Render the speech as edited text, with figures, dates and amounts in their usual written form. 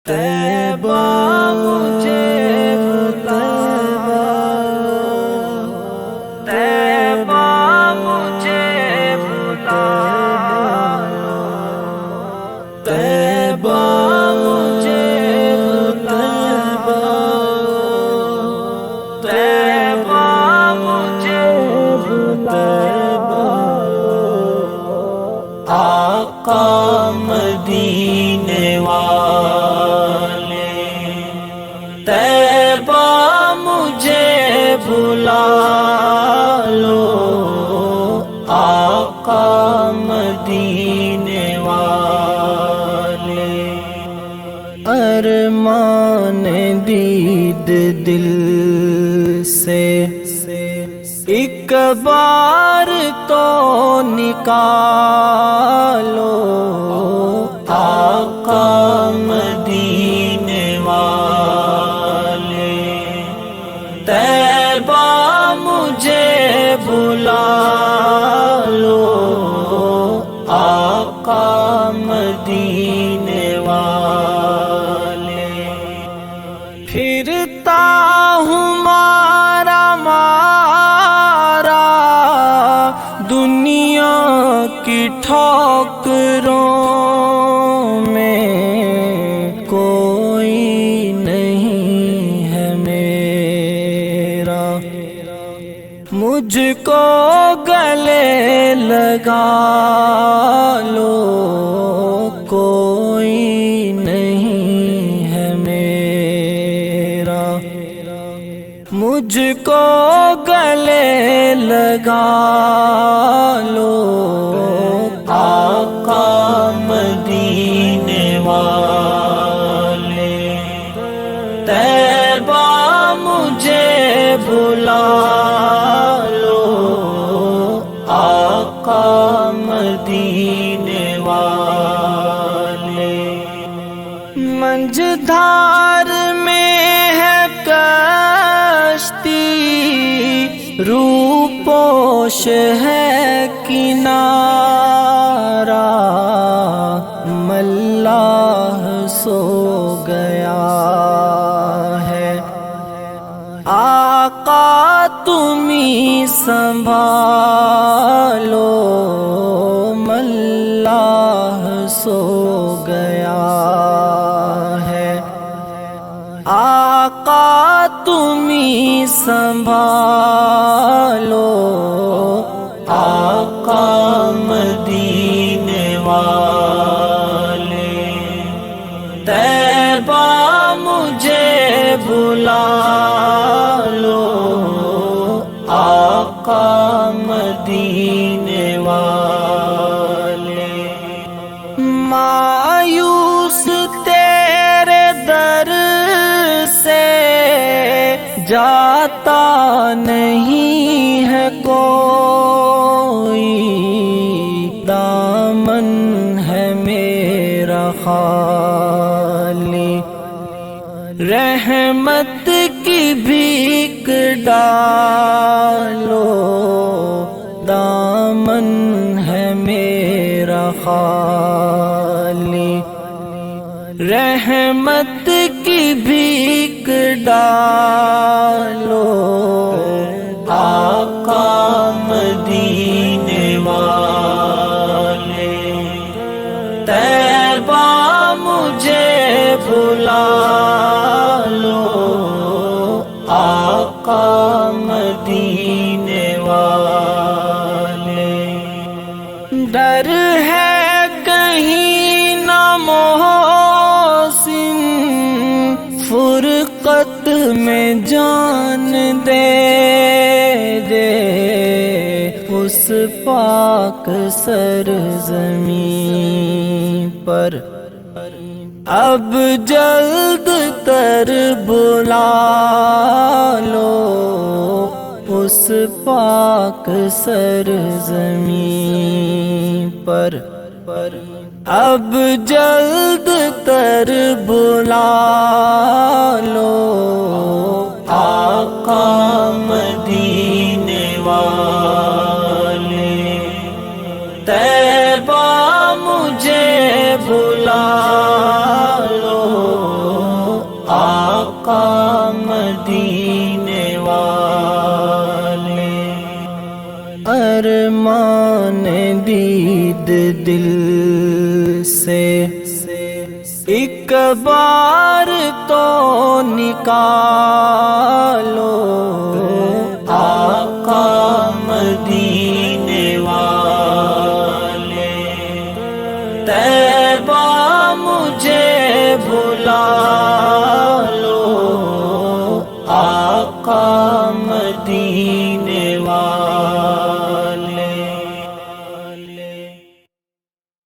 طیبہ مجھے بلا لو، طیبہ مجھے بلا لو، طیبہ مجھے بلا لو، طیبہ مجھے بلا لو، آقا مدینے والے طیبہ مجھے بلا لو، آقا مدینے والے ارمان دید دل سے ایک بار تو نکالو، آقا مدینے والے طیبہ مجھے بلا لو، آقا مدینے والے پھرتا ہوں مارا مارا دنیا کی ٹھوکروں میں، کوئی نہیں ہے میرا مجھ کو گلے لگا لو، کوئی نہیں ہے میرا مجھ کو گلے لگا لو، آقا مدینے والے طیبہ مجھے بلا لو، آقا مدینے والے منجھدار میں ہے کشتی، روپوش ہے کنارہ، ملاح سو گیا ہے، آقا تمہیں سنبھالو، ملاح سو گیا ہے، آقا تمہیں سنبھالو، آقا مدینے والے طیبہ مجھے بلا لو، آقا مدینے والے مایوس تیرے در سے جاتا نہیں ہے کوئی، دامن ہے میرا خالی، رحمت کی بھیک ڈالو، دامن ہے میرا خالی، رحمت کی بھیک ڈالو، آقا مدینے والے طیبہ مجھے بلا لو، آقا مدینے والے ڈر ہے کہیں نہ محسن فرقت میں جان دے دے، اس پاک سرزمین پر اب جلد تر بلا لو، اس پاک سرزمین پر اب جلد تر بلا لو، آقا مدینے والے طیبہ مجھے بلا لو، دید دل سے ایک بار تو نکالو